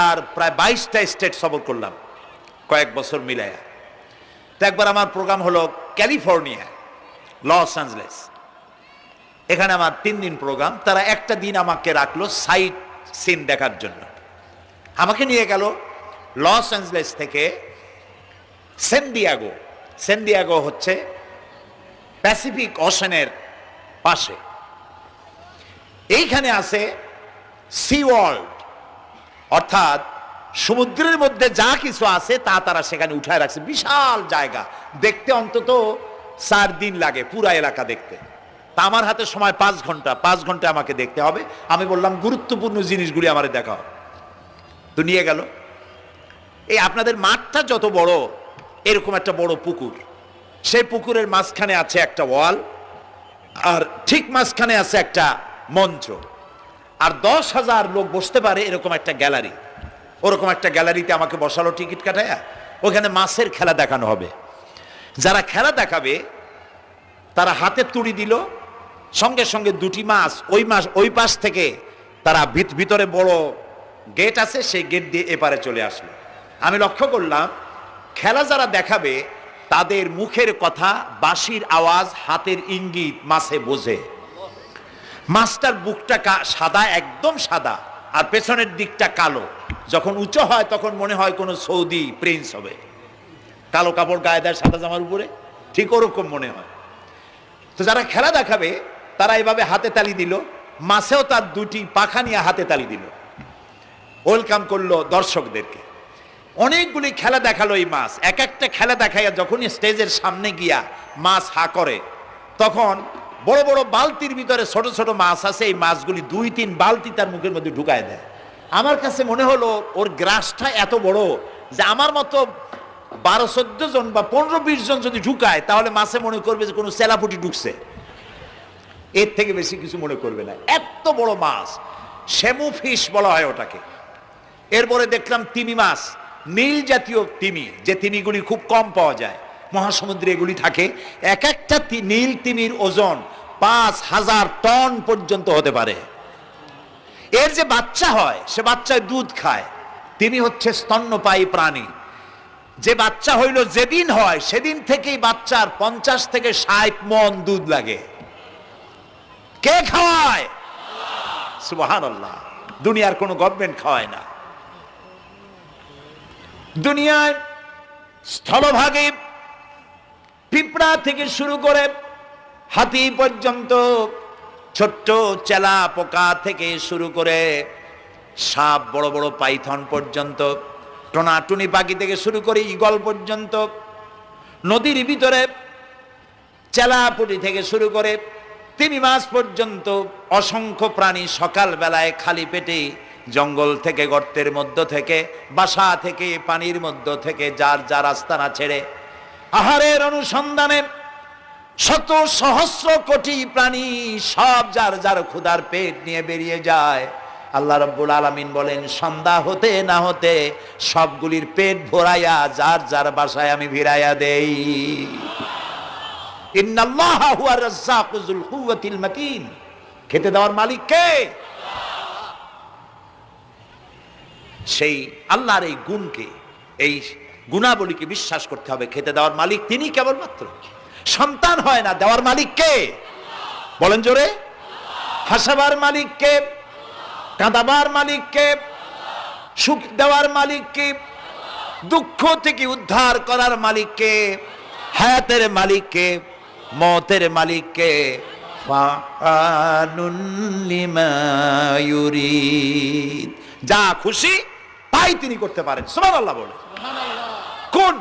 আর প্রায় 22টা স্টেট সফর করলাম কয়েক বছর মিলাইয়া। তো একবার আমার প্রোগ্রাম হলো ক্যালিফোর্নিয়া, লস অ্যাঞ্জেলেস। এখানে আমার 3 দিন প্রোগ্রাম। তারা একটা দিন আমাকে রাখলো সাইট সিন দেখার জন্য। আমাকে নিয়ে গেল লস অ্যাঞ্জেলেস থেকে স্যান ডিয়েগো হচ্ছে প্যাসিফিক ওশানের পাশে। এইখানে আছে সি ওয়ার্ল্ড, অর্থাৎ সমুদ্রের মধ্যে যা কিছু আছে তা তারা সেখানে উঠায় রাখছে। বিশাল জায়গা, দেখতে অন্তত 4 দিন লাগে পুরা এলাকা দেখতে। তা আমার হাতে সময় 5 ঘন্টা আমাকে দেখতে হবে। আমি বললাম গুরুত্বপূর্ণ জিনিসগুলি আমারে দেখাও। তো নিয়ে গেল। এই আপনাদের মাঠটা যত বড়, এরকম একটা বড় পুকুর, সেই পুকুরের মাঝখানে আছে একটা ওয়াল, আর ঠিক মাঝখানে আছে একটা মঞ্চ, আর 10,000 লোক বসতে পারে এরকম একটা গ্যালারি। ওরকম একটা গ্যালারিতে আমাকে বসালো টিকিট কাটায়া। ওখানে মাছের খেলা দেখানো হবে। যারা খেলা দেখাবে তারা হাতে তুড়ি দিল, সঙ্গে সঙ্গে 2টি মাছ ওই পাশ থেকে তারা ভিতরে বড় গেট আছে, সেই গেট দিয়ে এপারে চলে আসলো। আমি লক্ষ্য করলাম খেলা যারা দেখাবে তাদের মুখের কথা, বাঁশির আওয়াজ, হাতের ইঙ্গিত মাছে বোঝে। মাছটার বুকটা সাদা, একদম সাদা, আর পেছনের দিকটা কালো। যখন উঁচু হয় তখন মনে হয় কোনো সৌদি প্রিন্স হবে। কালো কাপড় গায়ে দেয় সাদা জামার উপরে, ঠিক ওরকম মনে হয়। তো যারা খেলা দেখাবে তারা এভাবে হাতে তালি দিল, মাছেও তার 2টি পাখা নিয়ে হাতে তালি দিল, ওয়েলকাম করলো দর্শকদেরকে। অনেকগুলি খেলা দেখালো এই মাছ। এক একটা খেলা দেখাইয়া যখন স্টেজের সামনে গিয়া মাছ হা করে, তখন বড় বড় বালতির ভিতরে ছোট ছোট মাছ আছে, এই মাছগুলি 2-3 বালতি তার মুখের মধ্যে ঢুকায় দেয়। আমার কাছে মনে হলো ওর গ্রাসটা এত বড় যে আমার মতো 12-14 জন বা 15-20 জন যদি ঢুকায় তাহলে মাছে মনে করবে যে কোনো চেলাপুটি ঢুকছে, এর থেকে বেশি কিছু মনে করবে না। এত বড় মাছ, শ্যামু ফিশ বলা হয় ওটাকে। এরপরে দেখলাম তিমি মাছ, নীল জাতীয় তিমি, যে তিমিগুলি খুব কম পাওয়া যায় মহাসমুদ্রে, এগুলি থাকে। এক একটা নীল তিমির ওজন 5,000 টন পর্যন্ত হতে পারে। এর যে বাচ্চা হয় সে বাচ্চায় দুধ খায়। তিমি হচ্ছে স্তন্যপায়ী প্রাণী। যে বাচ্চা হইল যেদিন হয় সেদিন থেকেই বাচ্চার 50 থেকে 60 মণ দুধ লাগে। কে খাওয়ায়? সুবহানাল্লাহ। দুনিয়ার কোনো গভর্নমেন্ট খাওয়ায় না। দুনিয়ায় স্থলভাগে পিঁপড়া থেকে শুরু করে হাতি পর্যন্ত, ছোট্ট চেলা পোকা থেকে শুরু করে সাপ, বড় বড় পাইথন পর্যন্ত, টোনাটুনি পাখি থেকে শুরু করে ঈগল পর্যন্ত, নদীর ভিতরে চেলাপুটি থেকে শুরু করে তিমি মাছ পর্যন্ত অসংখ্য প্রাণী সকাল বেলায় খালি পেটে জঙ্গল থেকে, গর্তের মধ্য থেকে, বাসা থেকে, পানির মধ্য থেকে যার যার আস্তানা ছেড়ে আহারের অনুসন্ধানে শত সহস্র কোটি প্রাণী সব যার যার ক্ষুধার পেট নিয়ে বেরিয়ে যায়। আল্লাহ রাব্বুল আলামিন বলেন, সন্ধ্যা হতে না হতে সবগুলির পেট ভরাইয়া যার যার বাসায় আমি ভিড়াইয়া দেই। ইন্নাল্লাহা হুয়ার রাজ্জাকু যুল কুওয়াতিল মাতিন। খেতে দেওয়ার মালিক কে? সেই আল্লাহর এই গুণকে, এই গুণাবলীকে বিশ্বাস করতে হবে। খেতে দেওয়ার মালিক তিনি কেবলমাত্র। সন্তান হয় না, দেওয়ার মালিক কে? বলেন জোরে। হাসাবার মালিক কে? কাঁদাবার মালিক কে? সুখ দেওয়ার মালিক কে? দুঃখ থেকে উদ্ধার করার মালিক কে? হায়াতের মালিক কে? মওতের মালিক কে? ফাআলুন লিমা ইউরিদ। যা খুশি তাই তিনি করতে পারেন। সুবহানাল্লাহ বলে। কোন?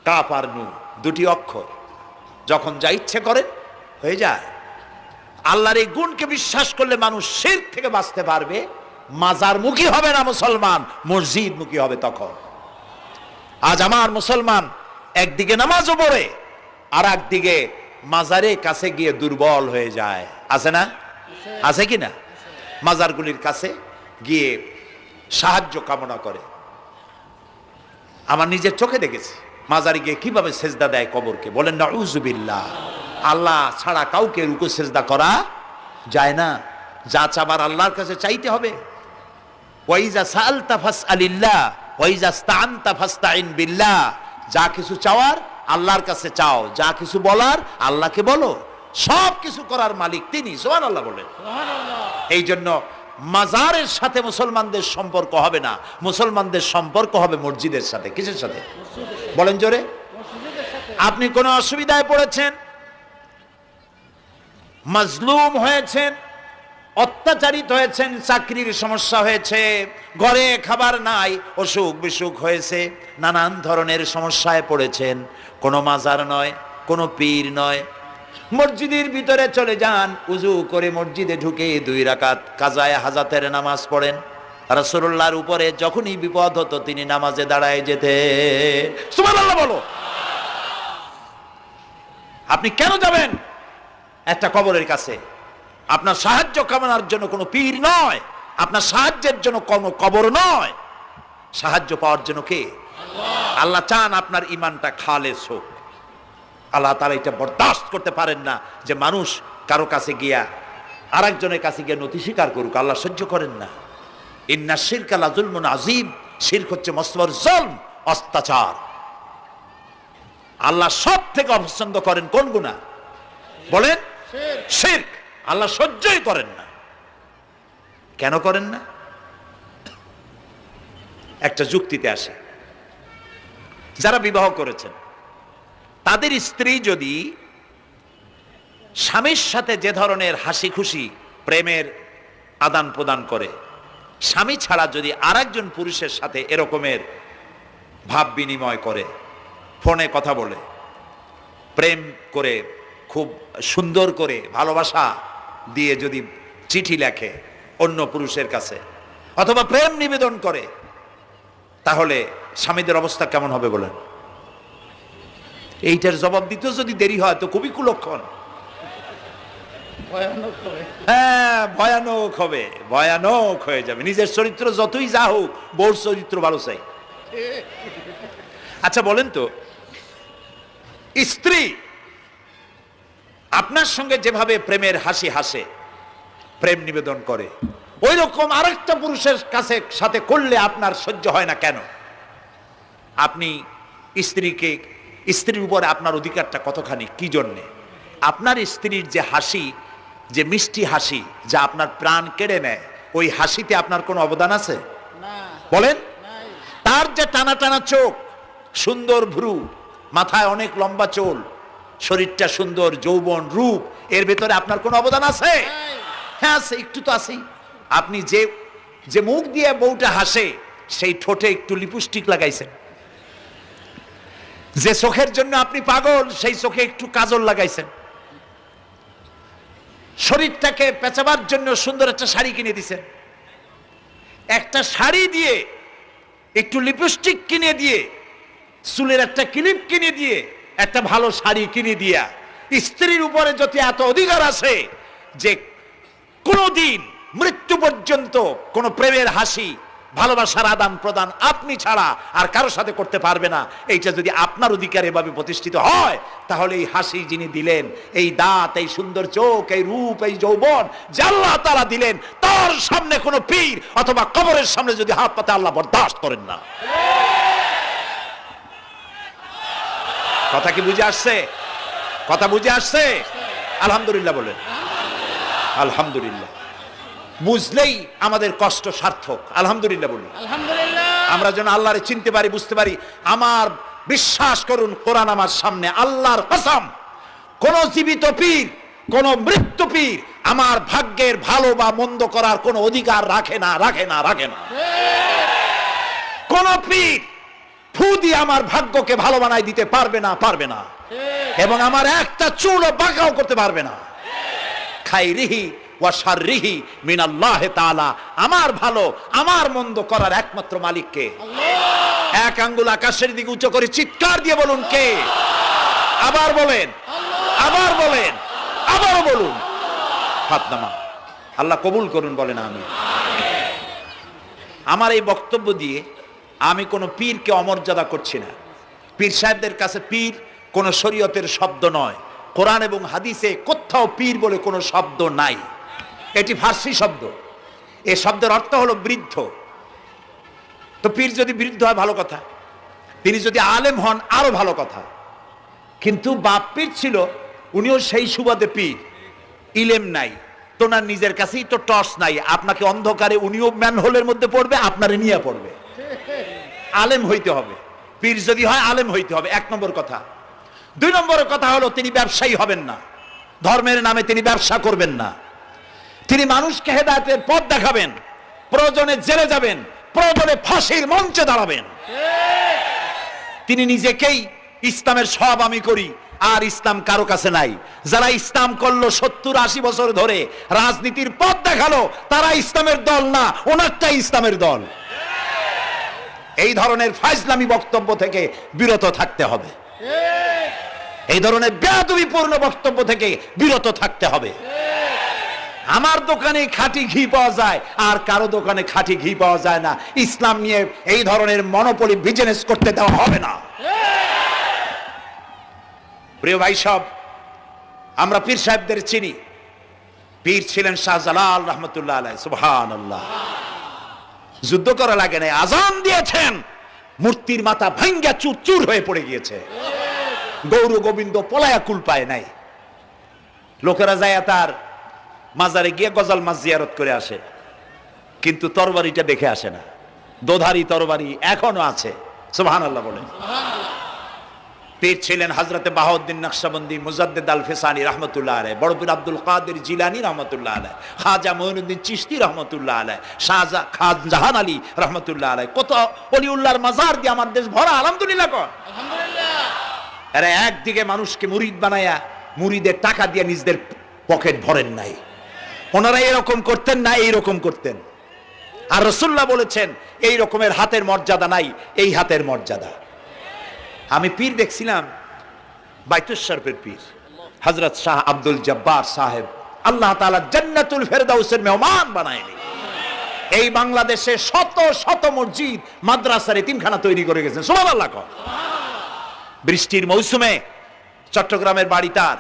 কাফ আর নুন, 2টি অক্ষর। যখন যা ইচ্ছে করেন হয়ে যায়। আল্লাহর এই গুণকে বিশ্বাস করলে মানুষ শিরক থেকে বাঁচতে পারবে। মাজার মুখী হবে না মুসলমান, মসজিদ মুখী হবে তখন। আজ আমার মুসলমান একদিকে নামাজও পড়ে আর একদিকে মাজারের কাছে গিয়ে দুর্বল হয়ে যায়। আছে না? আছে কি না? মাজারগুলির কাছে গিয়ে সাহায্য কামনা করে। আমার নিজের চোখে দেখেছি মাজারে গিয়ে কিভাবে সেজদা দেয় কবরকে। বলেন নাউযুবিল্লাহ। আল্লাহ ছাড়া কাউকে রুকু সেজদা করা যায় না। যা চাবার আল্লাহর কাছে চাইতে হবে। ওয়াইজা সাআলতা ফাসআলিল্লাহ ওয়াইজা ইসতাআনতা ফাসতাইন বিল্লাহ। যা কিছু চাওয়ার আল্লাহর কাছে চাও, যা কিছু বলার আল্লাহকে বলো। সব কিছু করার মালিক তিনি। সুবহানাল্লাহ বলেন। এই জন্য মাজারের সাথে মুসলমানদের সম্পর্ক হবে না, মুসলমানদের সম্পর্ক হবে মসজিদের সাথে। কিসের সাথে বলেন জোরে? আপনি কোন অসুবিধায় পড়েছেন, মাজলুম হয়েছেন, অত্যাচারিত হয়েছেন, চাকরির সমস্যা হয়েছে, ঘরে খাবার নাই, অসুখ বিসুখ হয়েছে, নানান ধরনের সমস্যায় পড়েছেন, কোনো মাজার নয়, কোনো পীর নয়, মসজিদের ভিতরে চলে যান, উজু করে মসজিদে ঢুকে 2 রাকাত কাজায়ে হাজাতের নামাজ পড়েন। রাসূলুল্লাহর উপরে যখনই বিপদ হতো তিনি নামাজে দাঁড়ায় যেতেন। সুবহানাল্লাহ বলো। আপনি কেন যাবেন একটা কবরের কাছে? আপনার সাহায্য কামনার জন্য কোনো পীর নয়, আপনার সাহায্যের জন্য কোনো কবর নয়, সাহায্য পাওয়ার জন্য কে? আল্লাহ চান আপনার ঈমানটা খালেস হোক। আল্লাহ তাআলা এটা বরদাস্ত করতে পারেন না যে মানুষ কারো কাছে গিয়া আরেকজনের কাছে গিয়ে নথি স্বীকার করুক। আল্লাহ সহ্য করেন না। ইন্না শিরকা লাযুলমুন আযীম। শিরক হচ্ছে মস্ত বড় জুলম, অত্যাচার। আল্লাহ সব থেকে অপছন্দ করেন কোন গুনাহ বলেন? শিরক। আল্লাহ সহ্যই করেন না। কেন করেন না? একটা যুক্তিতে আসে। যারা বিবাহ করেছেন তাদের স্ত্রী যদি স্বামীর সাথে যে ধরনের হাসি খুশি প্রেমের আদান প্রদান করে, স্বামী ছাড়া যদি আরেকজন পুরুষের সাথে এরকমের ভাব বিনিময় করে, ফোনে কথা বলে, প্রেম করে, খুব সুন্দর করে ভালোবাসা দিয়ে যদি চিঠি লেখে অন্য পুরুষের কাছে, অথবা প্রেম নিবেদন করে, তাহলে স্বামীদের অবস্থা কেমন হবে বলেন? এইটার জবাব দিতেও যদি দেরি হয় তো খুবই কুলক্ষণ। হ্যাঁ, ভয়ানক হবে, ভয়ানক হয়ে যাবে। নিজের চরিত্র যতই যা হোক, বউর চরিত্র ভালো চাই। আচ্ছা বলেন তো, স্ত্রী আপনার সঙ্গে যেভাবে প্রেমের হাসি হাসে, প্রেম নিবেদন করে, ওই রকম আরেকটা পুরুষের কাছে সাথে করলে আপনার সহ্য হয় না কেন? আপনি স্ত্রীর উপরে আপনার অধিকারটা কতখানি, কি জন্যে? আপনার স্ত্রীর যে হাসি, যে মিষ্টি হাসি, যা আপনার প্রাণ কেড়ে নেয়, ওই হাসিতে আপনার কোনো অবদান আছে বলেন? তার যে টানা টানা চোখ, সুন্দর ভ্রু, মাথায় অনেক লম্বা চুল, শরীরটা সুন্দর, যৌবন, রূপ, এর ভেতরে আপনার কোনো অবদান আছে? হ্যাঁ আছে, একটু তো আছেই। আপনি যে মুখ দিয়ে বউটা হাসে, সেই ঠোঁটে একটু লিপস্টিক লাগাইছেন। যে চোখের জন্য আপনি পাগল, সেই চোখে একটু কাজল লাগাইছেন। শরীরটাকে পেঁচাবার জন্য সুন্দর একটা শাড়ি কিনে দিছেন। একটা শাড়ি দিয়ে, একটু লিপস্টিক কিনে দিয়ে, চুলের একটা ক্লিপ কিনে দিয়ে, একটা ভালো শাড়ি কিনে দিয়া স্ত্রীর উপরে যদি এত অধিকার আছে যে কোনদিন মৃত্যু পর্যন্ত কোন প্রেমের হাসি, ভালোবাসার আদান প্রদান আপনি ছাড়া আর কারোর সাথে করতে পারবে না, এইটা যদি আপনার অধিকার এভাবে প্রতিষ্ঠিত হয়, তাহলে এই হাসি যিনি দিলেন, এই দাঁত, এই সুন্দর চোখ, এই রূপ, এই যৌবন যে আল্লাহ তাআলা দিলেন, তার সামনে কোনো পীর অথবা কবরের সামনে যদি হাত পাতে আল্লাহ বরদাস্ত করেন না। কথা কি বুঝে আসছে? কথা বুঝে আসছে? আলহামদুলিল্লাহ বলেন। আলহামদুলিল্লাহ। বুঝলেই আমাদের কষ্ট সার্থক। আলহামদুলিল্লাহ বলি। আমরা যেন আল্লাহরে চিনতে পারি, বুঝতে পারি। আমার বিশ্বাস করুন, কোরআন আমার সামনে, আল্লাহর কসম, কোন জীবিত পীর, কোন মৃত্যু পীর আমার ভাগ্যের ভালো বা মন্দ করার কোন অধিকার রাখে না, রাখে না, রাখে না। কোন পীর ফু দিয়ে আমার ভাগ্যকে ভালো বানাই দিতে পারবে না, পারবে না। এবং আমার একটা চুলও বাঁকাও করতে পারবে না। খাইরিহি ওয়া শাররিহি মিনাল্লাহি তাআলা। আমার ভালো, আমার মন্দ করার একমাত্র মালিক কে? আল্লাহ। এক আঙ্গুল আকাশের দিকে উঁচু করে চিৎকার দিয়ে বলুন, কে? আবার বলেন, আবার বলেন, আবারও বলুন। হাত নামা। আল্লাহ কবুল করুন, বলেন আমিন। আমার এই বক্তব্য দিয়ে আমি কোনো পীরকে অমর্যাদা করছি না। পীর সাহেবদের কাছে পীর কোনো শরীয়তের শব্দ নয়। কোরআন এবং হাদিসে কোথাও পীর বলে কোনো শব্দ নাই। এটি ফার্সি শব্দ। এই শব্দের অর্থ হলো বৃদ্ধ। তো পীর যদি বিরুদ্ধ হয় ভালো কথা, তিনি যদি আলেম হন আরো ভালো কথা। কিন্তু বাপ পীর ছিল, উনিও সেই সুবাদে পীর, ইলেম নাই, তোনার নিজের কাছেই তো টর্চ নাই, আপনাকে অন্ধকারে উনিও ম্যানহোলের মধ্যে পড়বে, আপনারে নিয়ে পড়বে। আলেম হইতে হবে, পীর যদি হয় আলেম হইতে হবে, 1 নম্বর কথা। 2 নম্বরের কথা হলো তিনি ব্যবসায়ী হবেন না, ধর্মের নামে তিনি ব্যবসা করবেন না। তিনি মানুষকে হেদায়েতের পথ দেখাবেন, প্রয়োজনে জেলে যাবেন, প্রয়োজনে ফাঁসির মঞ্চে দাঁড়াবেন। তিনি নিজেকেই ইসলামের সব আমি করি, আর ইসলাম কারো কাছে নাই। যারা ইসলাম করলো 70-80 বছর ধরে, রাজনীতির পথ দেখালো, তারা ইসলামের দল না, ওনারটাই ইসলামের দল। এই ধরনের ফাজলামি বক্তব্য থেকে বিরত থাকতে হবে, এই ধরনের বেয়াদবিপূর্ণ বক্তব্য থেকে বিরত থাকতে হবে। আমার দোকানে খাঁটি ঘি পাওয়া যায়, আর কারো দোকানে খাঁটি ঘি পাওয়া যায় না। ইসলাম নিয়ে এই ধরনের মনোপলি বিজনেস করতে দেওয়া হবে না। প্রিয় ভাই সব, আমরা পীর সাহেবদের চিনি। পীর ছিলেন শাহজালাল রহমতুল্লাহ আলাইহি, সুবহানাল্লাহ। যুদ্ধ করা লাগে না, আজান দিয়েছেন, মূর্তির মাথা ভাঙ্গা চুর চুর হয়ে পড়ে গিয়েছে। গৌর গোবিন্দ পলায়া কুল পায় নাই। লোকেরা যায় তার মাজারে গিয়ে গজাল মাছ জিয়ারত করে আসে, কিন্তু তরবারিটা দেখে আসে না। দোধারি তরবারি এখনো আছে, সুবহানাল্লাহ বলেন। পীর ছিলেন হযরতে বাহাউদ্দিন নকশবন্দি, মুজাদ্দিদ আল ফিসানি রহমতুল্লাহ আলাইহি, বড় পীর আব্দুল কাদের জিলানী রহমতুল্লাহ আলাইহি, খাজা মঈনুদ্দিন চিশতি রহমতুল্লাহ আলাইহি, শাহজাহান আলী রহমতুল্লাহ আলাইহি। কত ওলিউল্লাহর মাজার দিয়ে আমার দেশ ভরা, আলহামদুলিল্লাহ কর। আরে একদিকে মানুষকে মুরিদ বানায়া মুরিদের টাকা দিয়ে নিজেদের পকেট ভরেন নাই। ওনারা এরকম করতেন না, এইরকম করতেন। আর রাসূলুল্লাহ বলেছেন এই রকমের হাতের মর্যাদা নাই, এই হাতের মর্যাদা। আমি পীর দেখছিলাম, বাইতুল শরফের পীর হযরত শাহ আব্দুল জব্বার সাহেব, আল্লাহ তাআলা জান্নাতুল ফেরদাউসের মেহমান বানায়নি। এই বাংলাদেশে শত শত মসজিদ মাদ্রাসার এতিমখানা তৈরি করে গেছেন, সুবহানাল্লাহ। বৃষ্টির মৌসুমে চট্টগ্রামের বাড়ি তার,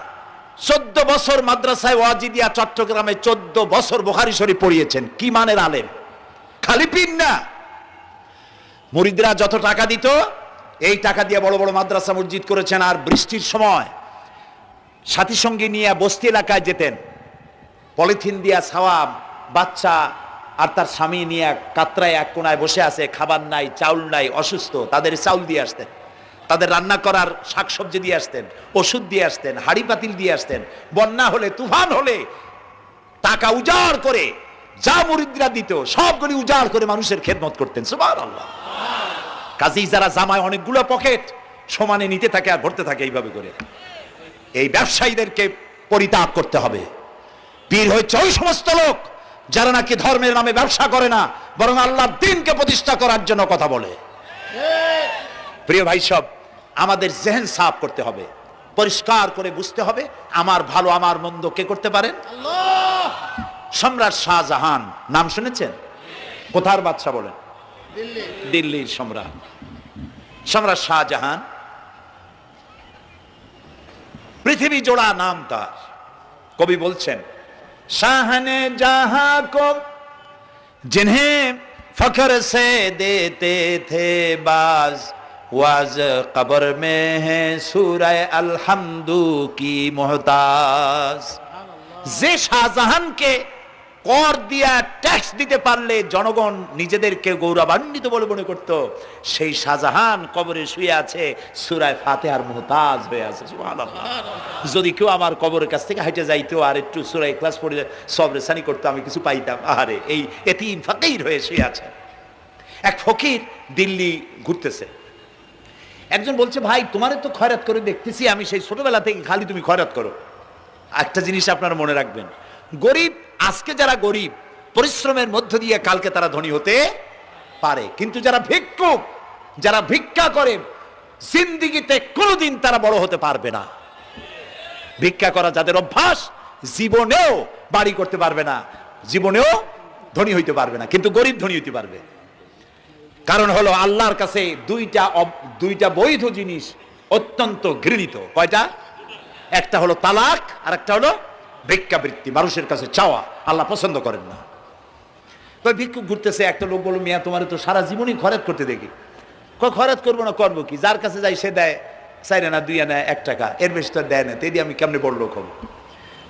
14 বছর মাদ্রাসায় ওয়াজিদিয়া চট্টগ্রামে 14 বছর বুখারী শরীফ পড়িয়েছেন। কি মানের আলেম, খালি পীর না। মুরিদরা যত টাকা দিত, এই টাকা দিয়ে বড় বড় মাদ্রাসা মসজিদ করেছেন। আর বৃষ্টির সময় সাথী সঙ্গী নিয়ে বস্তি এলাকায় যেতেন, পলিথিন দিয়া ছাওয়া, বাচ্চা আর তার স্বামী নিয়ে কাতরায় এক কোনায় বসে আছে, খাবার নাই, চাউল নাই, অসুস্থ, তাদের চাউল দিয়ে আসতেন, তাদের রান্না করার শাকসবজি দিয়ে আসতেন, ওষুধ দিয়ে আসতেন, হাড়ি পাতিল দিয়ে আসতেন। বন্যা হলে, তুফান হলে টাকা উজাড় করে যা মুরিদরা দিত সবগুলি উজাড় করে মানুষের খেদমত করতেন, সুবহানাল্লাহ। কাজেই যারা জামায় অনেকগুলো পকেট সমানে নিতে থাকে আর ভরতে থাকে, এইভাবে করে এই ব্যবসায়ীদেরকে পরিত্যাগ করতে হবে। পীর হচ্ছে ওই সমস্ত লোক যারা নাকি ধর্মের নামে ব্যবসা করে না, বরং আল্লাহর দ্বীনকে প্রতিষ্ঠা করার জন্য কথা বলে। প্রিয় ভাই সব, আমাদের জেহেন সাফ করতে হবে, পরিষ্কার করে বুঝতে হবে আমার ভালো আমার মন্দ কে করতে পারেন? আল্লাহ। সম্রাট শাহজাহান নাম শুনেছেন? কোথার বাদশা বলেন? দিল্লির সম্রাট। সম্রাট শাহজাহান, পৃথিবী জোড়া নাম তার। কবি বলছেন, শাহনে জাহাं को जिन्हें फख्र से देते थे बाज, वाज कब्र में है सूरह अलहम्दु की मोहताज। যে শাহজাহানকে কর দিয়া ট্যাক্স দিতে পারলে জনগণ নিজেদেরকে গৌরবান্বিত বলে মনে করত, সেই শাহজাহান কবরে শুয়ে আছে, সূরা ফাতিহার মুহতাজ হয়ে আছে, সুবহানাল্লাহ। যদি কেউ আমার কবরের কাছ থেকে হেঁটে যাইতো আর একটু সূরা ইখলাস পড়ে সবরে সানি করতো, আমি কিছু পাইতাম। আহারে, এই এতিম ফকির হয়ে শুয়ে আছে। এক ফকির দিল্লি ঘুরতেছে, একজন বলছে, ভাই তোমারে তো খয়রাত করে দেখতেছি আমি সেই ছোটবেলা থেকে, খালি তুমি খয়রাত করো। একটা জিনিস আপনারা মনে রাখবেন, গরিব, আজকে যারা গরিব পরিশ্রমের মধ্য দিয়ে কালকে তারা ধনী হতে পারে, কিন্তু যারা ভিক্ষুক, যারা ভিক্ষা করে, জিন্দেগিতে কোনোদিন তারা বড় হতে পারবে না। ভিক্ষা করা যাদের অভ্যাস, জীবনেও বাড়ি করতে পারবে না, জীবনেও ধনী হইতে পারবে না, কিন্তু গরিব ধনী হইতে পারবে। কারণ হলো আল্লাহর কাছে দুইটা বৈধ জিনিস অত্যন্ত ঘৃণিত। কয়টা? একটা হলো তালাক, আর একটা হলো ভিক্ষাবৃত্তি, মানুষের কাছে চাওয়া। আল্লাহ পছন্দ করেন না। কই ভিক্ষুক ঘুরতেছে। একটা লোক বলল, মিয়া তোমার তো সারা জীবনই খরচ করতে দেখি। কই খরচ করবো না, করবো কি? যার কাছে যাই সে দেয় 4 আনা 2 আনা 1 টাকা, এর বেশি তো দেয় না। তো আমি কেমনে বড় লোক হবো?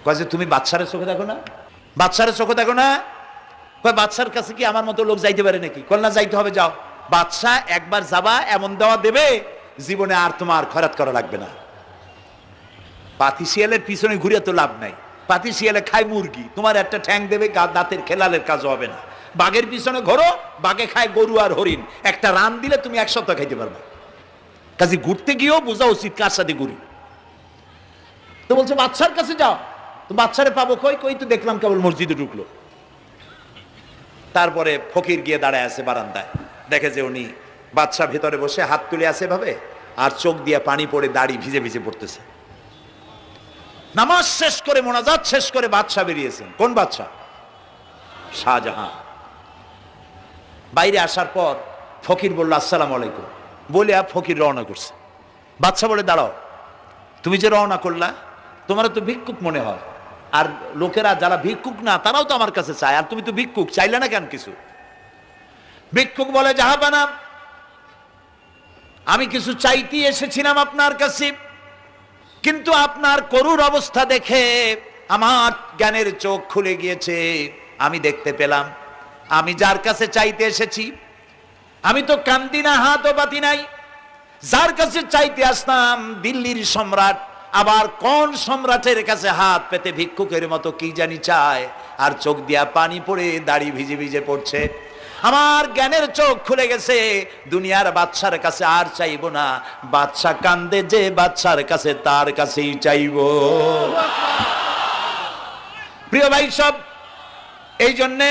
কয় যে তুমি বাদশারের চোখে দেখো না, বাদশারের চোখে দেখো না। কয় বাদশার কাছে কি আমার মতো লোক যাইতে পারে নাকি? কল না, যাইতে হবে, যাও। বাদশা একবার যাবা, এমন দেওয়া দেবে জীবনে আর তোমার খরচ করা লাগবে না। পাতি শিয়ালের পিছনে ঘুরে তো লাভ নাই। পাতি শিয়ালে খায় মুরগি, তোমার একটা ঠ্যাং দেবে, দাঁতের খেলালের কাজ হবে না। বাঘের পিছনে ঘোরো, বাঘে খায় গরু আর হরিণ, একটা রান দিলে তুমি 1 সপ্তাহ খাইতে পারবে। কাজে ঘুরতে গিয়েও বোঝা উচিত কার সাথে ঘুরি। তো বলছে বাদশার কাছে যাও। তো বাদশারে পাবো কই? কই তো দেখলাম কেবল মসজিদে ঢুকলো। তারপরে ফকির গিয়ে দাঁড়ায় আছে বারান্দায়, দেখে যে উনি বাদশা ভেতরে বসে হাত তুলে আছে ভাবে, আর চোখ দিয়ে পানি পড়ে দাড়ি ভিজে ভিজে পড়তেছে। নামাজ শেষ করে, মোনাজাত শেষ করে বাদশা বেরিয়েছেন। কোন বাদশা? শাহজাহান। বাইরে আসার পর ফকির বলল আসসালামু আলাইকুম, বলে ফকির রওনা করছে। বাদশা বলে দাঁড়াও, তুমি যে রওনা করলা, তোমার তো ভিক্ষুক মনে হয়, আর লোকেরা যারা ভিক্ষুক না তারাও তো আমার কাছে চায়, আর তুমি তো ভিক্ষুক, চাইলে না কেন কিছু? ভিক্ষুক বলে জাহাপানা, আমি কিছু চাইতে এসেছিলাম আপনার কাছে, কিন্তু আপনার করুণ অবস্থা দেখে আমার জ্ঞানের চোখ খুলে গিয়েছে। আমি দেখতে পেলাম আমি যার কাছে চাইতে এসেছি, আমি তো কান্দি না, হাতও পাতি নাই। যার কাছে চাইতে আসলাম দিল্লির সম্রাট, আবার কোন সম্রাটের কাছে হাত পেতে ভিক্ষুকের মতো কি জানি চায়, আর চোখ দিয়া পানি পড়ে দাড়ি ভিজে ভিজে পড়ছে। আমার জ্ঞানের চোখ খুলে গেছে, দুনিয়ার বাদশার কাছে আর চাইবো না। বাদশা কান্দে যে বাদশার কাছে, তার কাছেই চাইবো। প্রিয় ভাই সব, এই জন্যে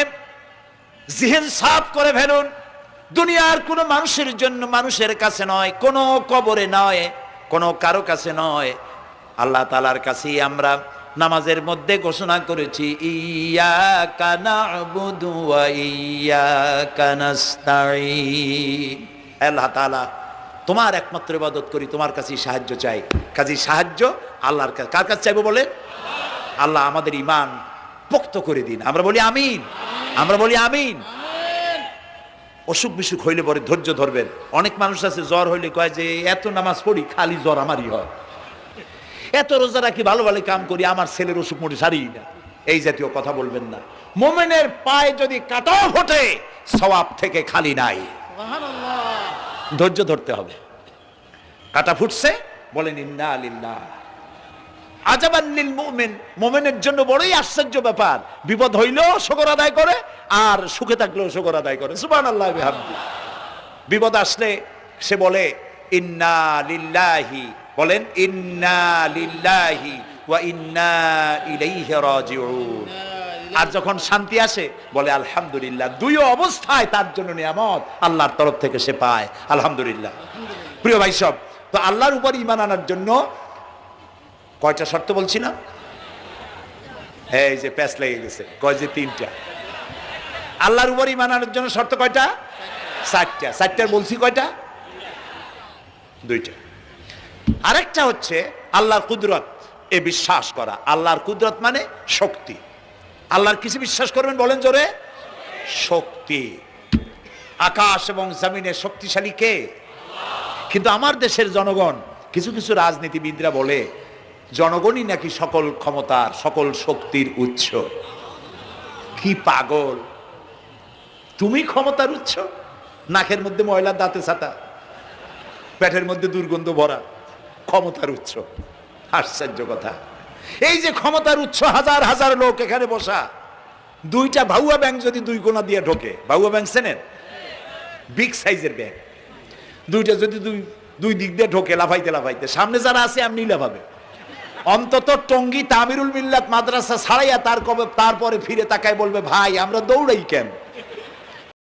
জিহ্ন সাফ করে ফেলুন। দুনিয়ার কোনো মানুষের জন্য, মানুষের কাছে নয়, কোনো কবরে নয়, কোনো কারো কাছে নয়, আল্লাহ তাআলার কাছেই আমরা নামাজের মধ্যে ঘোষণা করেছি, ইয়াকা না'বুদু ওয়া ইয়াকা নাস্তাঈন। আল্লাহ তাআলা তোমার একমাত্র ইবাদত করি, তোমার কাছেই সাহায্য চাই। কাজেই সাহায্য আল্লাহর কাছে। কার কাছে চাইবো বলে? আল্লাহ আমাদের ঈমান পোক্ত করে দিন। আমরা বলি আমিন, আমরা বলি আমিন। অসুখ বিসুখ হইলে পরে ধৈর্য ধরবেন। অনেক মানুষ আছে জ্বর হইলে কয় যে এত নামাজ পড়ি খালি জ্বর আমারই হয়, এত রোজা রাখি, ভালো ভালো কাম করি, আমার ছেলের অসুখ মোটে সারি না। এই জাতীয় কথা বলবেন না। মুমিনের পায়ে যদি কাঁটাও ফোটে, সওয়াব থেকে খালি নাই। ধৈর্য ধরতে হবে। কাঁটা ফুটছে, বলেন ইন্না লিল্লাহ। আজাবান লিল মুমিন, মুমিনের জন্য বড়ই আশ্চর্য ব্যাপার, বিপদ হইলেও শুকর আদায় করে, আর সুখে থাকলেও শুকর আদায় করে। সুবহানাল্লাহ বিহামদি। বিপদ আসলে সে বলে ইন্না লিল্লাহি, বলেন ইন্না লিল্লাহি ওয়া ইন্না ইলাইহি রাজিউন। আর যখন শান্তি আসে বলে আলহামদুলিল্লাহ। দুই অবস্থায় তার জন্য নিয়ামত আল্লাহর তরফ থেকে সে পায়, আলহামদুলিল্লাহ। প্রিয় ভাই সব, তো আল্লাহর উপর ঈমান আনার জন্য কয়টা শর্ত বলছি না? এই যে প্যাচ লেগে গেছে, কয় যে 3টা। আল্লাহর উপর ঈমান আনার জন্য শর্ত কয়টা? 4টা। 4টার বলছি কয়টা? 2টা। আরেকটা হচ্ছে আল্লাহর কুদরত, এ বিশ্বাস করা। আল্লাহর কুদরত মানে শক্তি। আল্লাহর কিছু বিশ্বাস করবেন, বলেন জোরে? শক্তি। আকাশ এবং জমিনের শক্তিশালী কে? কিন্তু আমার দেশের জনগণ, কিছু কিছু রাজনীতিবিদরা বলে জনগণই নাকি সকল ক্ষমতার, সকল শক্তির উৎস। কি পাগল! তুমি ক্ষমতার উৎস? নাকের মধ্যে ময়লা, দাঁতে ছাতা, পেটের মধ্যে দুর্গন্ধ ভরা, ক্ষমতার উৎস? আশ্চর্য কথা। এই যে ক্ষমতার উৎস, হাজার হাজার লোক এখানে বসা, 2টা ভাউয়া ব্যাংক যদি 2 কোণা দিয়ে ঢোকে, ভাউয়া ব্যাংক চেনেন? বিগ সাইজের ব্যাংক, 2টা যদি দুই দিক দিয়ে ঢোকে লাফাইতে লাফাইতে, সামনে যারা আছে এমনি লাফাবে। অন্তত টঙ্গী তামিরুল মিল্লাত মাদ্রাসা ছাড়াইয়া তারপরে ফিরে তাকায় বলবে, ভাই আমরা দৌড়াই কেন?